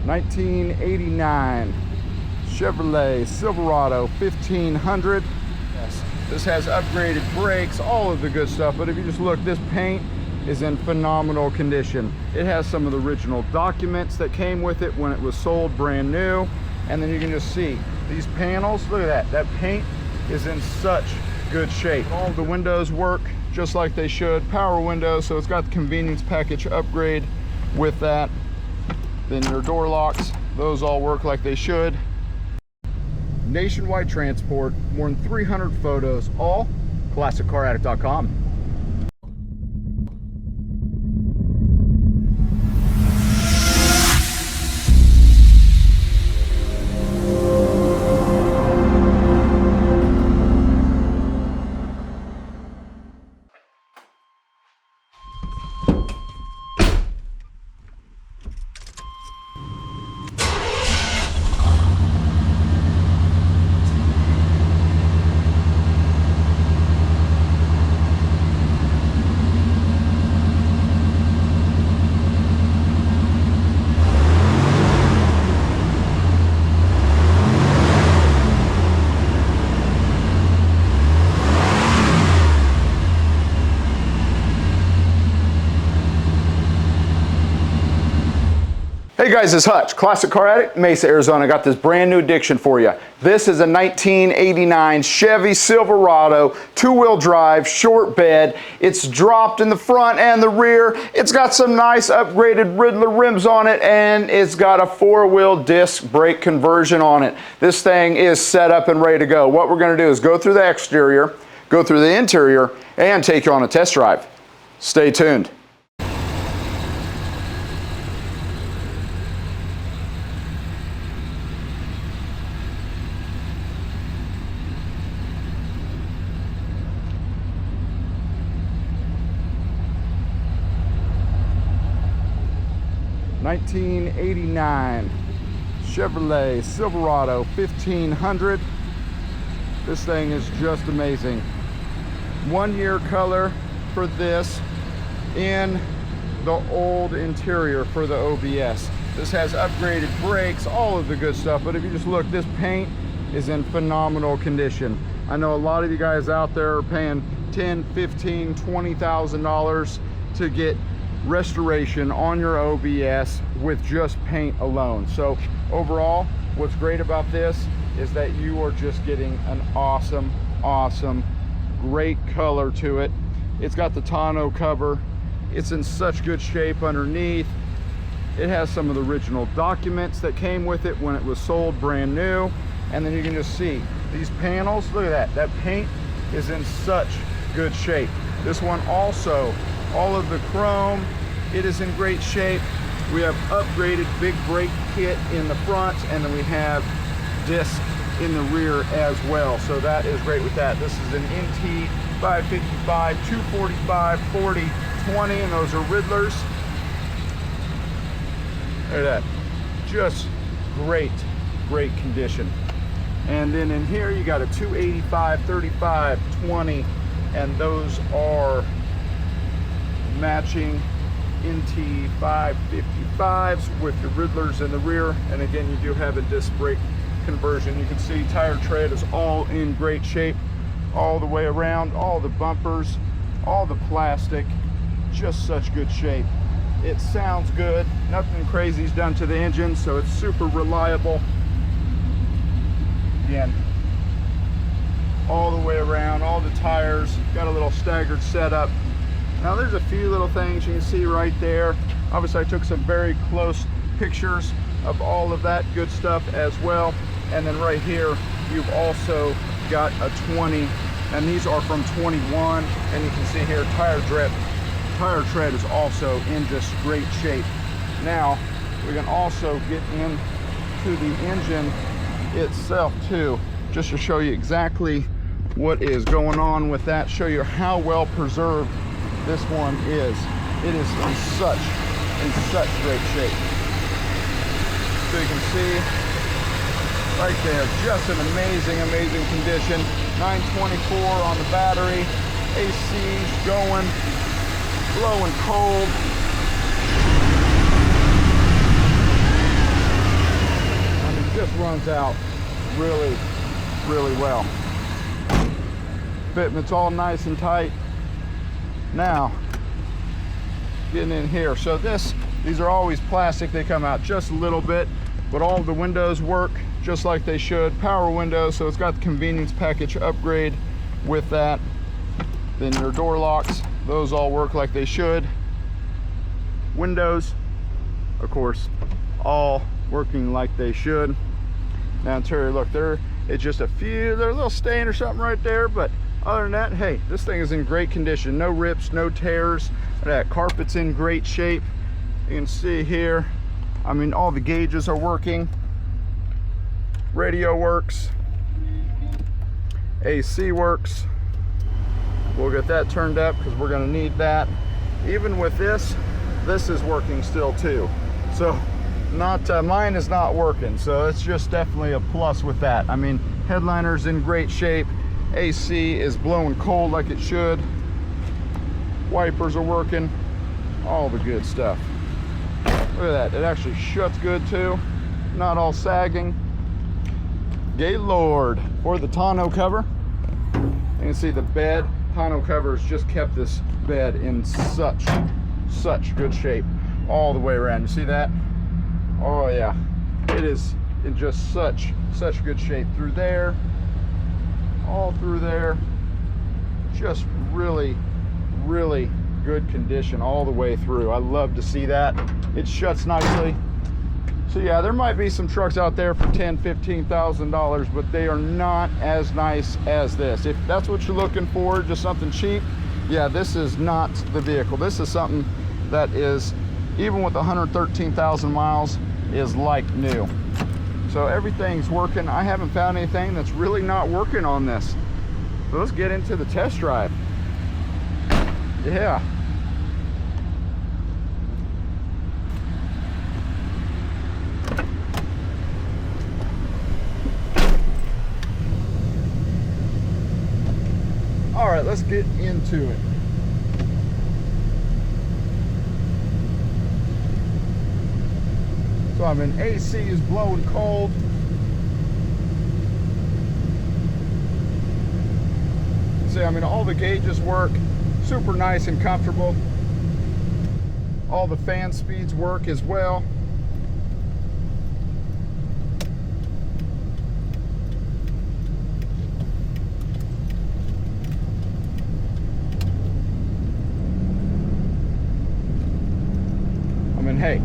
1989 Chevrolet Silverado 1500. Yes, this has upgraded brakes, all of the good stuff, but if you just look, this paint is in phenomenal condition. It has some of the original documents that came with it when it was sold brand new. And then you can just see these panels, look at that paint is in such good shape. All the windows work just like they should, power windows, so it's got the convenience package upgrade with that. Then your door locks, those all work like they should. Nationwide transport, more than 300 photos, all ClassicCarAddict.com. Hey guys, it's Hutch, Classic Car Addict, Mesa, Arizona. I got this brand new addiction for you. This is a 1989 Chevy Silverado, two-wheel drive, short bed. It's dropped in the front and the rear. It's got some nice upgraded Riddler rims on it, and it's got a four-wheel disc brake conversion on it. This thing is set up and ready to go. What we're gonna do is go through the exterior, go through the interior, and take you on a test drive. Stay tuned. '89 Chevrolet Silverado 1500. This thing is just amazing. 1 year color for this in the old interior for the OBS. This has upgraded brakes, all of the good stuff, but if you just look, this paint is in phenomenal condition. I know a lot of you guys out there are paying $10, $15, $20,000 to get restoration on your OBS with just paint alone. So overall, what's great about this is that you are just getting an awesome great color to it. It's got the tonneau cover. It's in such good shape underneath. It has some of the original documents that came with it when it was sold brand new. And then you can just see these panels, look at that paint is in such good shape. This one also, all of the chrome, it is in great shape. We have upgraded big brake kit in the front, and then we have disc in the rear as well. So that is great with that. This is an NT 555, 245, 40, 20, and those are Riddlers. Look at that. Just great condition. And then in here you got a 285, 35, 20, and those are matching NT 555s with your Riddlers in the rear. And again, you do have a disc brake conversion. You can see tire tread is all in great shape all the way around. All the bumpers, all the plastic, just such good shape. It sounds good. Nothing crazy is done to the engine, so it's super reliable. Again, all the way around, all the tires, got a little staggered setup. Now there's a few little things you can see right there. Obviously I took some very close pictures of all of that good stuff as well. And then right here, you've also got a 20, and these are from 21. And you can see here, tire tread is also in just great shape. Now, we can also get into the engine itself too, just to show you exactly what is going on with that, show you how well preserved this one is. It is in such great shape. So you can see right there, just an amazing condition. 924 on the battery, AC going, blowing cold. just runs out really, really well. Fitment's all nice and tight. Now, getting in here. So these are always plastic. They come out just a little bit, but all of the windows work just like they should. Power windows, so it's got the convenience package upgrade with that. Then your door locks, those all work like they should. Windows, of course, all working like they should. Now interior, look, it's just there's a little stain or something right there, but other than that, hey, this thing is in great condition. No rips, no tears. That carpet's in great shape. You can see here, I mean, all the gauges are working. Radio works. AC works. We'll get that turned up because we're going to need that. Even with this is working still too. So mine is not working, so it's just definitely a plus with that. I mean, headliner's in great shape. AC is blowing cold like it should. Wipers are working. All the good stuff. Look at that. It actually shuts good too. Not all sagging. Gaylord for the tonneau cover. You can see the bed. Tonneau covers just kept this bed in such good shape all the way around. You see that? Oh yeah, it is in just such good shape through there, all through there. Just really good condition all the way through. I love to see that. It shuts nicely. So yeah, there might be some trucks out there for $10,000–$15,000, but they are not as nice as this. If that's what you're looking for, just something cheap, yeah, this is not the vehicle. This is something that is, even with 113,000 miles, is like new. So everything's working. I haven't found anything that's really not working on this. So let's get into the test drive. Yeah. All right, let's get into it. So I mean, AC is blowing cold. See, I mean, all the gauges work super nice and comfortable. All the fan speeds work as well. I mean, hey,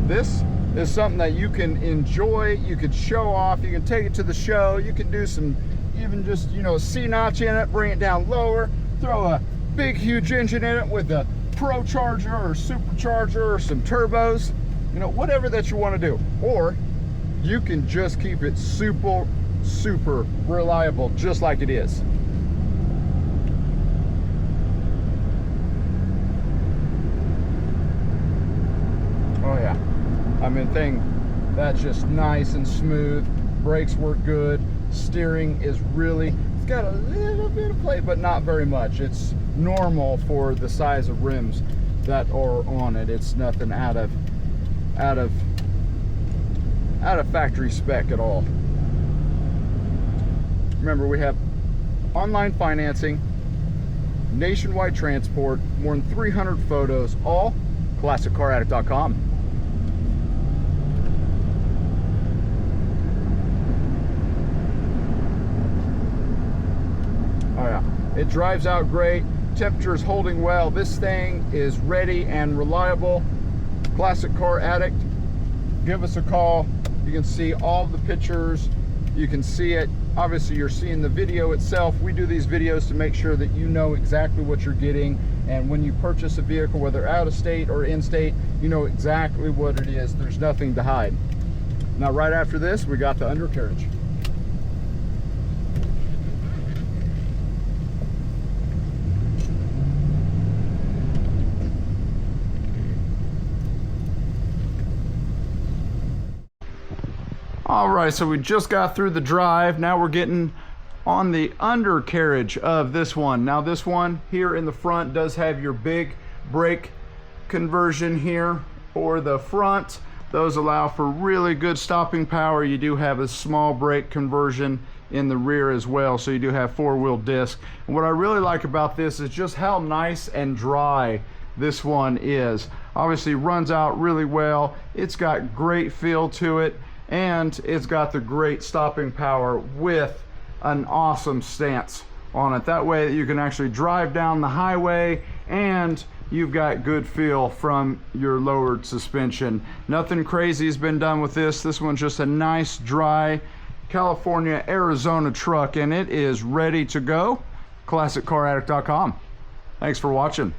this is something that you can enjoy, you can show off, you can take it to the show, you can do some, even just, you know, a C-notch in it, bring it down lower, throw a big huge engine in it with a pro charger or supercharger or some turbos, you know, whatever that you want to do. Or you can just keep it super reliable, just like it is. Oh yeah, I mean, that's just nice and smooth. Brakes work good. Steering is really, it's got a little bit of play, but not very much. It's normal for the size of rims that are on it. It's nothing out of factory spec at all. Remember, we have online financing, nationwide transport, more than 300 photos, all ClassicCarAddict.com. Oh yeah, it drives out great. Temperature's holding well. This thing is ready and reliable. Classic Car Addict. Give us a call. You can see all the pictures. You can see it. Obviously, you're seeing the video itself. We do these videos to make sure that you know exactly what you're getting. And when you purchase a vehicle, whether out of state or in state, you know exactly what it is. There's nothing to hide. Now, right after this, we got the undercarriage. All right, so we just got through the drive. Now we're getting on the undercarriage of this one. Now this one here in the front does have your big brake conversion here for the front. Those allow for really good stopping power. You do have a small brake conversion in the rear as well, so you do have four-wheel disc. And what I really like about this is just how nice and dry this one is. Obviously runs out really well. It's got great feel to it, and it's got the great stopping power with an awesome stance on it. That way you can actually drive down the highway and you've got good feel from your lowered suspension. Nothing crazy has been done with this. This one's just a nice, dry California, Arizona truck, and it is ready to go. ClassicCarAddict.com. Thanks for watching.